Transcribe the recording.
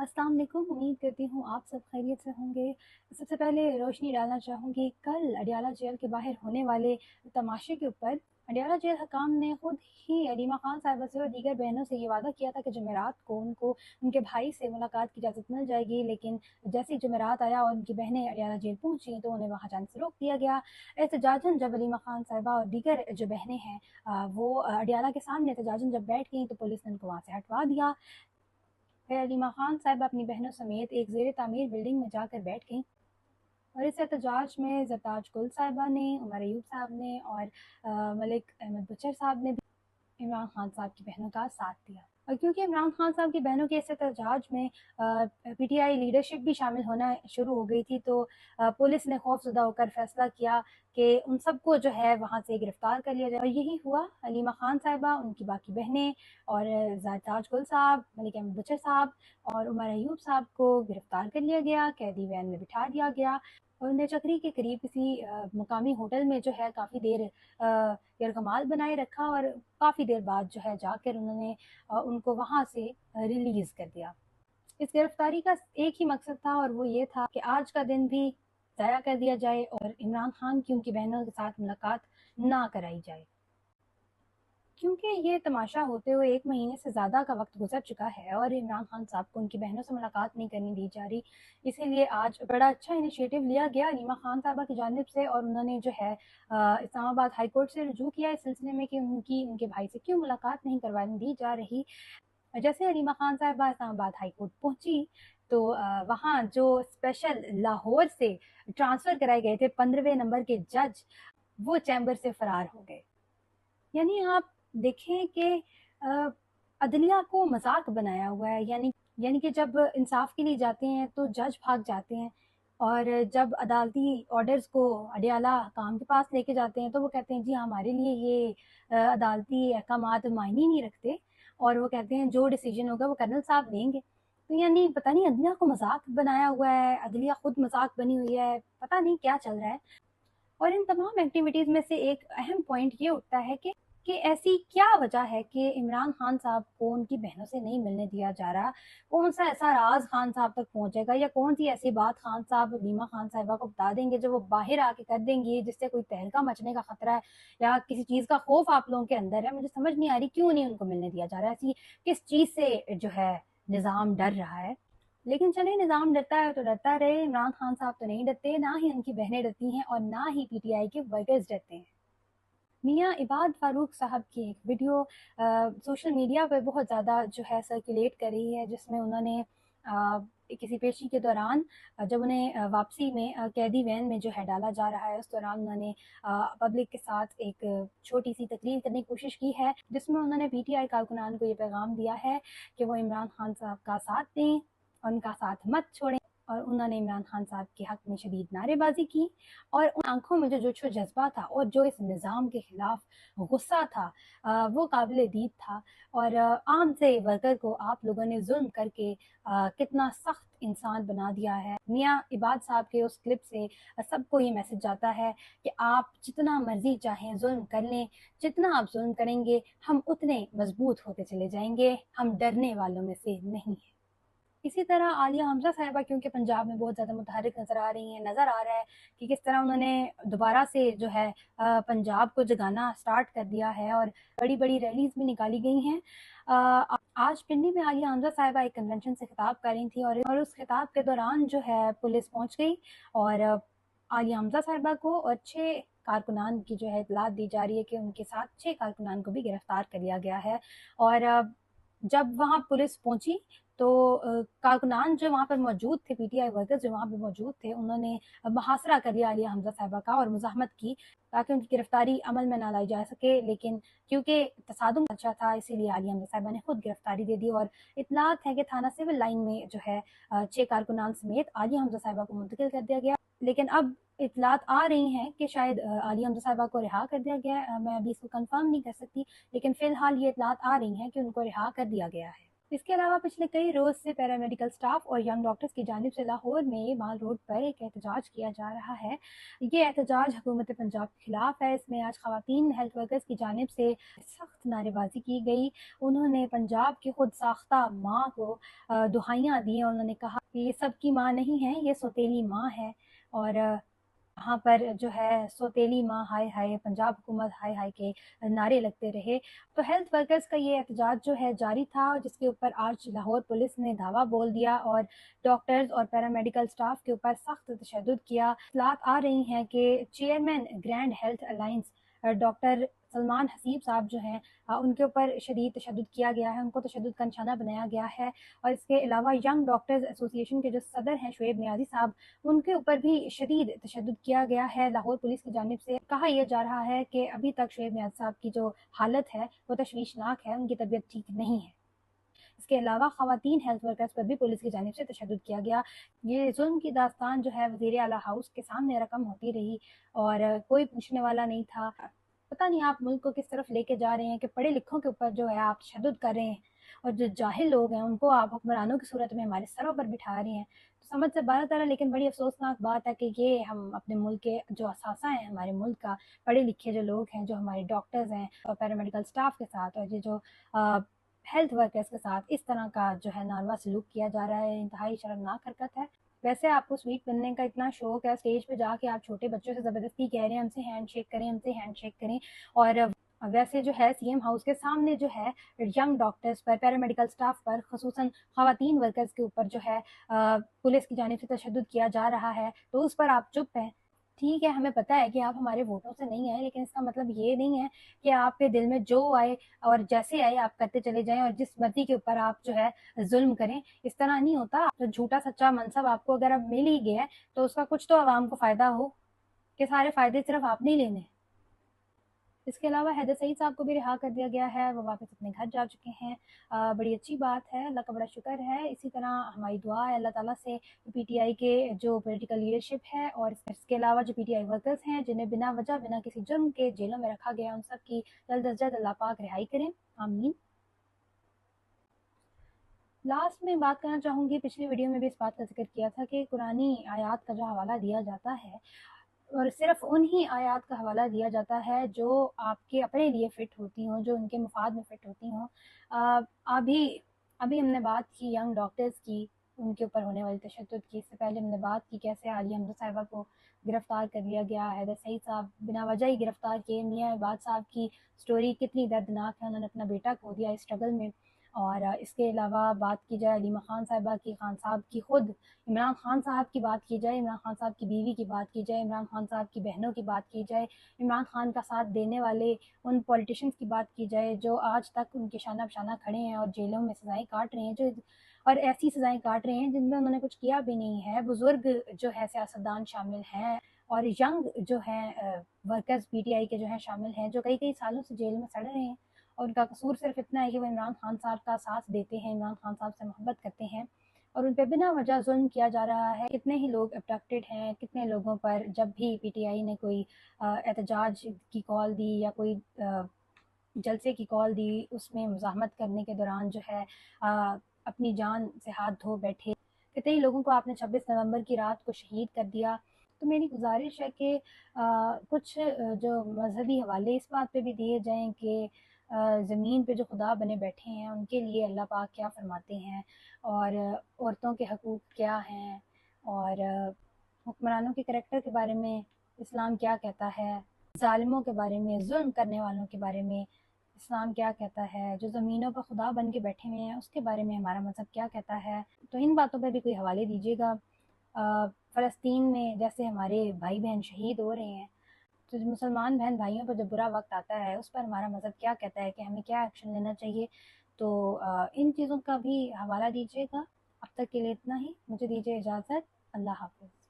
अस्सलाम वालेकुम। उम्मीद करती हूँ आप सब खैरियत से होंगे। सबसे पहले रोशनी डालना चाहूँगी कल अडियाला जेल के बाहर होने वाले तमाशे के ऊपर। अडियाला जेल हकाम ने खुद ही अलीमा खान साहिबा से और दीगर बहनों से ये वादा किया था कि जुमेरात को उनको उनके भाई से मुलाकात की इजाज़त मिल जाएगी, लेकिन जैसे ही जुमेरात आया और उनकी बहनें अडियाला जेल पहुँची तो उन्हें वहाँ जाने से रोक दिया गया। एहतजाजन जब अलीमा खान साहिबा और दीगर जो बहनें हैं वो अडियाला के सामने एहतजाजन जब बैठ गई तो पुलिस ने उनको वहाँ से हटवा दिया। फिर अलीमा खान साहिबा अपनी बहनों समेत एक ज़ेर तामीर बिल्डिंग में जाकर बैठ गईं और इस एहतजाज में ज़रताज गुल साहिबा ने, उमर अयूब साहब ने और मलिक अहमद बचर साहब ने भी इमरान खान साहब की बहनों का साथ दिया। और क्योंकि इमरान खान साहब की बहनों के इस एहतजाज में पीटीआई लीडरशिप भी शामिल होना शुरू हो गई थी, तो पुलिस ने खौफजदा होकर फैसला किया कि उन सबको जो है वहाँ से गिरफ्तार कर लिया जाए। और यही हुआ। अलीमा खान साहिबा, उनकी बाकी बहनें और ज़रताज गुल साहब, मलिक अहमद बचर साहब और उमर अयूब साहब को गिरफ्तार कर लिया गया, कैदी वैन में बिठा दिया गया और उन्हें चक्री के करीब किसी मुकामी होटल में जो है काफ़ी देर यरगमाल बनाए रखा और काफ़ी देर बाद जो है जाकर उन्होंने उनको वहाँ से रिलीज़ कर दिया। इस गिरफ्तारी का एक ही मकसद था और वो ये था कि आज का दिन भी ज़ाया कर दिया जाए और इमरान खान की उनकी बहनों के साथ मुलाकात ना कराई जाए। क्योंकि ये तमाशा होते हुए 1 महीने से ज़्यादा का वक्त गुजर चुका है और इमरान खान साहब को उनकी बहनों से मुलाकात नहीं करनी दी जा रही, इसीलिए आज बड़ा अच्छा इनिशिएटिव लिया गया अलीमा खान साहबा की जानिब से और उन्होंने जो है इस्लामाबाद हाई कोर्ट से रुजू किया इस सिलसिले में कि उनके भाई से क्यों मुलाकात नहीं करवाने दी जा रही। जैसे अलीमा खान साहबा इस्लामाबाद हाई कोर्ट पहुंची तो वहाँ जो स्पेशल लाहौर से ट्रांसफ़र कराए गए थे 15वें नंबर के जज, वो चैम्बर से फरार हो गए। यानी आप देखें कि अदलिया को मजाक बनाया हुआ है। यानी कि जब इंसाफ के लिए जाते हैं तो जज भाग जाते हैं और जब अदालती ऑर्डर्स को अडियाला हकाम के पास लेके जाते हैं तो वो कहते हैं जी हमारे लिए ये अदालती अहकामात मायने नहीं रखते और वो कहते हैं जो डिसीजन होगा वो कर्नल साहब लेंगे। तो यानी पता नहीं अदलिया को मजाक बनाया हुआ है, अदलिया खुद मजाक बनी हुई है, पता नहीं क्या चल रहा है। और इन तमाम एक्टिविटीज़ में से एक अहम पॉइंट ये उठता है कि ऐसी क्या वजह है कि इमरान खान साहब को उनकी बहनों से नहीं मिलने दिया जा रहा। कौन सा ऐसा राज खान साहब तक पहुंचेगा या कौन सी ऐसी बात खान साहब लीमा खान साहिबा को बता देंगे जो वो बाहर आके कर देंगी जिससे कोई तहलका मचने का खतरा है या किसी चीज़ का खौफ आप लोगों के अंदर है। मुझे समझ नहीं आ रही क्यों नहीं उनको मिलने दिया जा रहा है। ऐसी किस चीज़ से जो है निज़ाम डर रहा है। लेकिन चले निज़ाम डरता है तो डरता रहे। इमरान खान साहब तो नहीं डरते, ना ही उनकी बहनें डरती हैं और ना ही पीटीआई के वर्कर्स डरते हैं। मियाँ इबाद फ़ारूक साहब की एक वीडियो सोशल मीडिया पर बहुत ज़्यादा जो है सर्कुलेट कर रही है, जिसमें उन्होंने किसी पेशी के दौरान जब उन्हें वापसी में कैदी वैन में जो है डाला जा रहा है, उस दौरान उन्होंने पब्लिक के साथ एक छोटी सी तकरीर करने की कोशिश की है, जिसमें उन्होंने पीटीआई कारकुनान को ये पैगाम दिया है कि वो इमरान खान साहब का साथ दें, उनका साथ मत छोड़ें। और उन्होंने इमरान खान साहब के हक में शदीद नारेबाजी की और उन आंखों में जो जोशो जज्बा था और जो इस निज़ाम के खिलाफ गुस्सा था वो काबिल दीद था। और आम से वर्कर को आप लोगों ने जुल्म करके कितना सख्त इंसान बना दिया है। मियाँ इबाद साहब के उस क्लिप से सबको ये मैसेज जाता है कि आप जितना मर्जी चाहें जुल्म कर लें, जितना आप जुल्म करेंगे हम उतने मजबूत होते चले जाएंगे, हम डरने वालों में से नहीं हैं। इसी तरह आलिया हमज़ा साहिबा क्योंकि पंजाब में बहुत ज़्यादा मुतहरिक नज़र आ रही हैं, नज़र आ रहा है कि किस तरह उन्होंने दोबारा से जो है पंजाब को जगाना स्टार्ट कर दिया है और बड़ी बड़ी रैलीज़ भी निकाली गई हैं। आज पिंडी में आलिया हमज़ा साहिबा एक कन्वेंशन से खिताब कर रही थी और उस खिताब के दौरान जो है पुलिस पहुँच गई और आलिया हमज़ा साहिबा को और 6 कारकुनान की जो है इतलात दी जा रही है कि उनके साथ 6 कारकुनान को भी गिरफ्तार कर लिया गया है। और जब वहाँ पुलिस पहुंची तो कारकुनान जो वहाँ पर मौजूद थे, पीटीआई वर्कर्स जो वहाँ पर मौजूद थे, उन्होंने मुहासरा कर लिया आलिया हमज़ा साहिबा का और मुज़ाहमत की ताकि उनकी गिरफ्तारी अमल में ना लाई जा सके। लेकिन क्योंकि तसादुम अच्छा था इसीलिए आलिया हमज़ा साहिबा ने खुद गिरफ्तारी दे दी और इतलात है कि थाना सिविल लाइन में जो है 6 कारकुनान समेत आलिया हमज़ा साहिबा को मुंतकिल कर दिया गया। लेकिन अब इतलात आ रही हैं कि शायद आलिया हमज़ा साहिबा को रिहा कर दिया गया है। मैं अभी इसको कंफर्म नहीं कर सकती, लेकिन फ़िलहाल ये इतलात आ रही हैं कि उनको रिहा कर दिया गया है। इसके अलावा पिछले कई रोज से पैरामेडिकल स्टाफ और यंग डॉक्टर्स की जानिब से लाहौर में माल रोड पर एक एहतजाज किया जा रहा है। ये एहतजाज हुकूमत पंजाब के खिलाफ है। इसमें आज खवातीन हेल्थ वर्कर्स की जानिब से सख्त नारेबाजी की गई। उन्होंने पंजाब की खुद साख्ता माँ को दुहाइयाँ दी। उन्होंने कहा कि ये सबकी माँ नहीं है, ये सौतेली माँ है। और वहाँ पर जो है सौतेली माँ हाय हाय, पंजाब हुकूमत हाय हाय के नारे लगते रहे। तो हेल्थ वर्कर्स का ये एहतजाज जो है जारी था, जिसके ऊपर आज लाहौर पुलिस ने धावा बोल दिया और डॉक्टर्स और पैरामेडिकल स्टाफ के ऊपर सख्त तशद्दुद किया। इत्तलात आ रही हैं कि chairman grand health alliance doctor Salman Haseeb साहब जो हैं उनके ऊपर शदीद तशद्दुद किया गया है, उनको तशद्दुद का निशाना बनाया गया है। और इसके अलावा यंग डॉक्टर्स एसोसिएशन के जो सदर हैं शुएब नियाज़ी साहब, उनके ऊपर भी शदीद तशद्दुद किया गया है। लाहौर पुलिस की जानिब से कहा यह जा रहा है कि अभी तक शुएब नियाज़ी साहब की जो हालत है वो तशवीशनाक है, उनकी तबीयत ठीक नहीं है। इसके अलावा खवातीन हेल्थ वर्कर्स पर भी पुलिस की जानिब से तशद्दुद किया गया। ये जुल्म की दास्तान जो है वज़ीर आला हाउस के सामने रकम होती रही और कोई पूछने वाला नहीं था। पता नहीं आप मुल्क को किस तरफ लेके जा रहे हैं कि पढ़े लिखों के ऊपर जो है आप तशद्दुद कर रहे हैं और जो जाहिल लोग हैं उनको आप हुक्मरानों की सूरत में हमारे सरों पर बिठा रहे हैं। तो समझ से बाहर तरह, लेकिन बड़ी अफसोसनाक बात है कि ये हम अपने मुल्क के जो असासा हैं, हमारे मुल्क का पढ़े लिखे जो लोग हैं, जो हमारे डॉक्टर्स हैं और पैरामेडिकल स्टाफ के साथ और ये जो हेल्थ वर्कर्स के साथ इस तरह का जो है नारवा सलूक किया जा रहा है, इंतहाई शर्मनाक हरकत है। वैसे आपको स्वीट बनने का इतना शौक है, स्टेज पे जाके आप छोटे बच्चों से ज़बरदस्ती कह रहे हैं हमसे हैंड शेक करें, हमसे हैंड शेक करें। और वैसे जो है सीएम हाउस के सामने जो है यंग डॉक्टर्स पर, पैरामेडिकल स्टाफ पर, खसूसन खवातीन वर्कर्स के ऊपर जो है पुलिस की जानिब से तशद्दुद किया जा रहा है, तो उस पर आप चुप हैं। ठीक है, हमें पता है कि आप हमारे वोटों से नहीं आए, लेकिन इसका मतलब ये नहीं है कि आपके दिल में जो आए और जैसे आए आप करते चले जाएं और जिस मर्जी के ऊपर आप जो है जुल्म करें। इस तरह नहीं होता। तो झूठा सच्चा मनसब आपको अगर अब मिल ही गया है तो उसका कुछ तो आवाम को फायदा हो, कि सारे फायदे सिर्फ आपने ही लेने। इसके अलावा हैदर सईद साहब को भी रिहा कर दिया गया है, वो वापस अपने घर जा चुके हैं। बड़ी अच्छी बात है, अल्लाह का बड़ा शुक्र है। इसी तरह हमारी दुआ है अल्लाह ताला से पीटीआई के जो पॉलिटिकल लीडरशिप है और इसके अलावा जो पीटीआई वर्कर्स हैं जिन्हें बिना वजह बिना किसी जुर्म के जेलों में रखा गया, उन सब की जल्द अज जल्द अल्लाह पाक रिहाई करें, आमीन। लास्ट में बात करना चाहूँगी, पिछली वीडियो में भी इस बात का जिक्र किया था कि कुरानी आयात का जो हवाला दिया जाता है और सिर्फ उन्हीं आयात का हवाला दिया जाता है जो आपके अपने लिए फ़िट होती हों, जो उनके मफाद में फ़िट होती हों। अभी अभी हमने बात की यंग डॉक्टर्स की, उनके ऊपर होने वाली तशद्दुद की। इससे पहले हमने बात की कैसे आलिया हमजा साहिबा को गिरफ़्तार कर लिया गया, हैदर सईद साहब बिना वजह ही गिरफ़्तार किए। मियाँ इबाद साहब की स्टोरी कितनी दर्दनाक है, उन्होंने अपना बेटा खो दिया इस स्ट्रगल में। और इसके अलावा बात की जाए अलीमा खान साहिबा की, खान साहब की, खुद इमरान खान साहब की बात की जाए, इमरान खान साहब की बीवी की बात की जाए, इमरान खान साहब की बहनों की बात की जाए, इमरान खान का साथ देने वाले उन पॉलिटिशियंस की बात की जाए जो आज तक उनके शाना बशाना खड़े हैं और जेलों में सज़ाएं काट रहे हैं, जो और ऐसी सज़ाएं काट रहे हैं जिनमें उन्होंने कुछ किया भी नहीं है। बुज़ुर्ग जो है सियासतदान शामिल हैं और यंग जो हैं वर्कर्स पीटीआई के जो हैं शामिल हैं, जो कई कई सालों से जेल में सड़ रहे हैं और उनका कसूर सिर्फ इतना है कि वो इमरान खान साहब का साथ देते हैं, इमरान खान साहब से मोहब्बत करते हैं और उन पर बिना वजह जुल्म किया जा रहा है। कितने ही लोग अबडक्टेड हैं, कितने लोगों पर जब भी पीटीआई ने कोई एहतजाज की कॉल दी या कोई जलसे की कॉल दी, उसमें मुज़ाहमत करने के दौरान जो है अपनी जान से हाथ धो बैठे। कितने ही लोगों को आपने 26 नवंबर की रात को शहीद कर दिया। तो मेरी गुजारिश है कि कुछ जो मजहबी हवाले इस बात पे भी दिए जाएं कि ज़मीन पे जो खुदा बने बैठे हैं उनके लिए अल्लाह पाक क्या फरमाते हैं और औरतों के हकूक़ क्या हैं और हुक्मरानों के करैक्टर के बारे में इस्लाम क्या कहता है, ज़ालिमों के बारे में, जुल्म करने वालों के बारे में इस्लाम क्या कहता है, जो ज़मीनों पर खुदा बन के बैठे हुए हैं उसके बारे में हमारा मज़हब क्या कहता है। तो इन बातों पर भी कोई हवाले दीजिएगा। फ़लस्तीन में जैसे हमारे भाई बहन शहीद हो रहे हैं, तो मुसलमान बहन भाइयों पर जब बुरा वक्त आता है उस पर हमारा मज़हब क्या कहता है कि हमें क्या एक्शन लेना चाहिए। तो इन चीज़ों का भी हवाला दीजिएगा। अब तक के लिए इतना ही, मुझे दीजिए इजाज़त। अल्लाह हाफ़िज़।